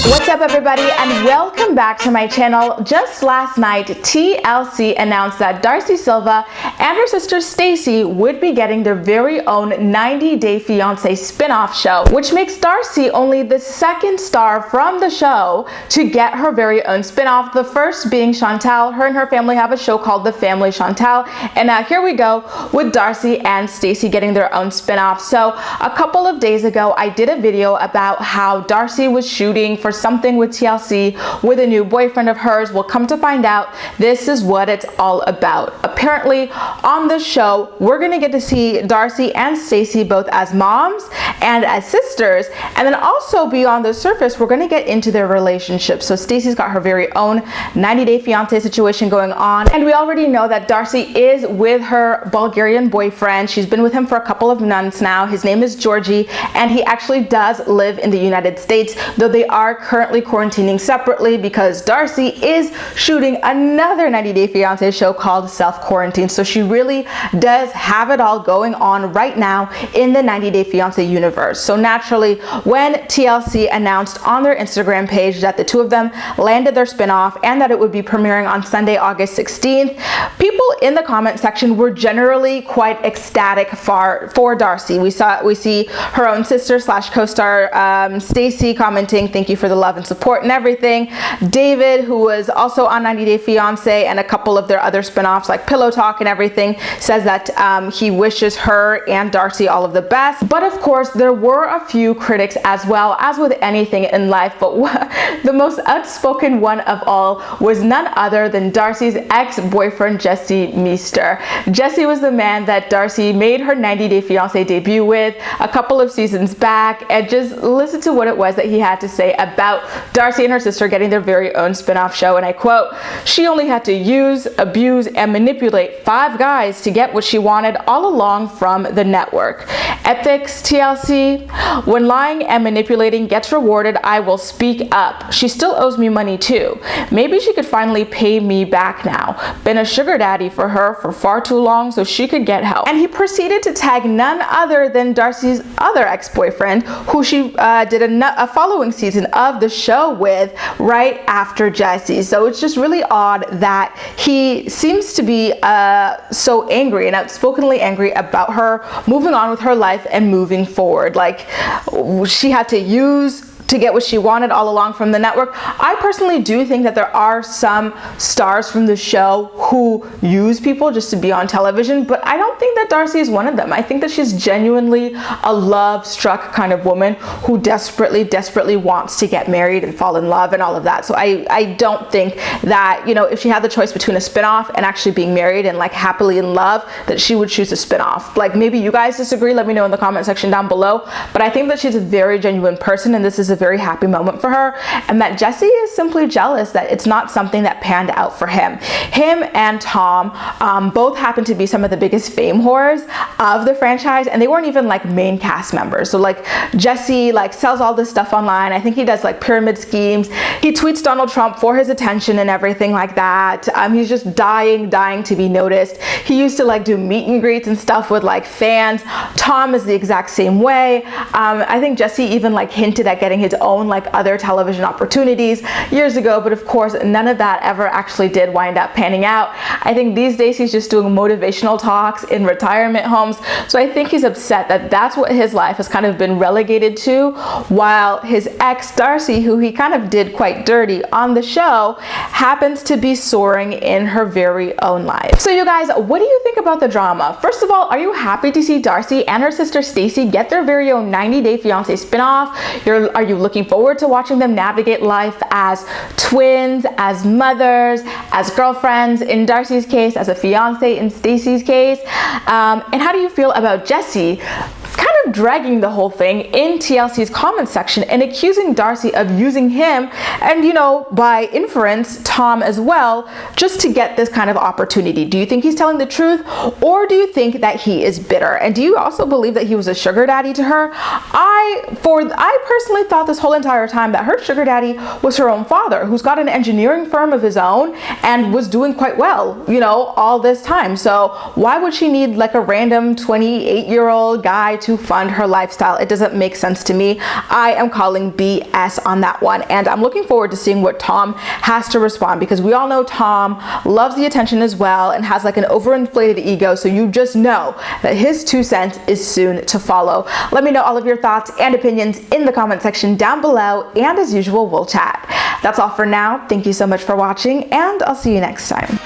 What's up everybody and welcome back to my channel. Just last night, TLC announced that Darcey Silva and her sister Stacey would be getting their very own 90 Day Fiance spin-off show, which makes Darcey only the second star from the show to get her very own spin-off, the first being Chantal. Her and her family have a show called The Family Chantal, and now here we go with Darcey and Stacey getting their own spin-off. So a couple of days ago, I did a video about how Darcey was shooting for something with TLC with a new boyfriend of hers. Well, come to find out, this is what it's all about. Apparently, on this show, we're gonna get to see Darcey and Stacey both as moms and as sisters, and then also beyond the surface, we're gonna get into their relationship. So Stacey's got her very own 90 Day Fiance situation going on, and we already know that Darcey is with her Bulgarian boyfriend. She's been with him for a couple of months now. His name is Georgie, and he actually does live in the United States, though they are currently quarantining separately because Darcey is shooting another 90 Day Fiance show called Self Quarantine. So she really does have it all going on right now in the 90 Day Fiance universe. So naturally, when TLC announced on their Instagram page that the two of them landed their spinoff and that it would be premiering on Sunday, August 16th, people in the comment section were generally quite ecstatic for Darcey. We see her own sister slash co-star Stacey commenting, "Thank you for the love and support and everything." David, who was also on 90 Day Fiance and a couple of their other spinoffs like Pillow Talk and everything, says that he wishes her and Darcey all of the best. But of course, there were a few critics as well, as with anything in life, but the most outspoken one of all was none other than Darcey's ex-boyfriend, Jesse Meester. Jesse was the man that Darcey made her 90 Day Fiance debut with a couple of seasons back, and just listen to what it was that he had to say about Darcey and her sister getting their very own spin-off show, and I quote, "She only had to use, abuse, and manipulate 5 guys to get what she wanted all along from the network. Ethics, TLC. When lying and manipulating gets rewarded, I will speak up. She still owes me money too. Maybe she could finally pay me back now. Been a sugar daddy for her for far too long so she could get help." And he proceeded to tag none other than Darcey's other ex-boyfriend, who she did a following season of the show with right after Jesse. So it's just really odd that he seems to be so angry and outspokenly angry about her moving on with her life and moving forward. Like, she had to use to get what she wanted all along from the network. I personally do think that there are some stars from the show who use people just to be on television, but I don't think that Darcey is one of them. I think that she's genuinely a love-struck kind of woman who desperately wants to get married and fall in love and all of that. So I don't think that, you know, if she had the choice between a spinoff and actually being married and like happily in love, that she would choose a spinoff. Like, maybe you guys disagree, let me know in the comment section down below, but I think that she's a very genuine person and this is a very happy moment for her, and that Jesse is simply jealous that it's not something that panned out for him. Him and Tom both happen to be some of the biggest fame whores of the franchise, and they weren't even like main cast members. So like, Jesse like sells all this stuff online. I think he does like pyramid schemes. He tweets Donald Trump for his attention and everything like that. He's just dying to be noticed. He used to like do meet and greets and stuff with like fans. Tom is the exact same way. I think Jesse even like hinted at getting his own like other television opportunities years ago, but of course none of that ever actually did wind up panning out. I think these days he's just doing motivational talks in retirement homes. So I think he's upset that that's what his life has kind of been relegated to, while his ex Darcey, who he kind of did quite dirty on the show, happens to be soaring in her very own life. So you guys, what do you think about the drama? First of all, are you happy to see Darcey and her sister Stacey get their very own 90 Day Fiance spinoff? Are you looking forward to watching them navigate life as twins, as mothers, as girlfriends, in Darcey's case, as a fiance in Stacey's case? And how do you feel about Jesse kind of dragging the whole thing in TLC's comment section and accusing Darcey of using him and, you know, by inference, Tom as well, just to get this kind of opportunity? Do you think he's telling the truth, or do you think that he is bitter? And do you also believe that he was a sugar daddy to her? I personally thought this whole entire time that her sugar daddy was her own father, who's got an engineering firm of his own and was doing quite well, you know, all this time. So why would she need like a random 28-year-old guy to fund fund her lifestyle. It doesn't make sense to me. I am calling BS on that one, and I'm looking forward to seeing what Tom has to respond, because we all know Tom loves the attention as well and has like an overinflated ego, so you just know that his 2 cents is soon to follow. Let me know all of your thoughts and opinions in the comment section down below, and as usual, we'll chat. That's all for now. Thank you so much for watching, and I'll see you next time.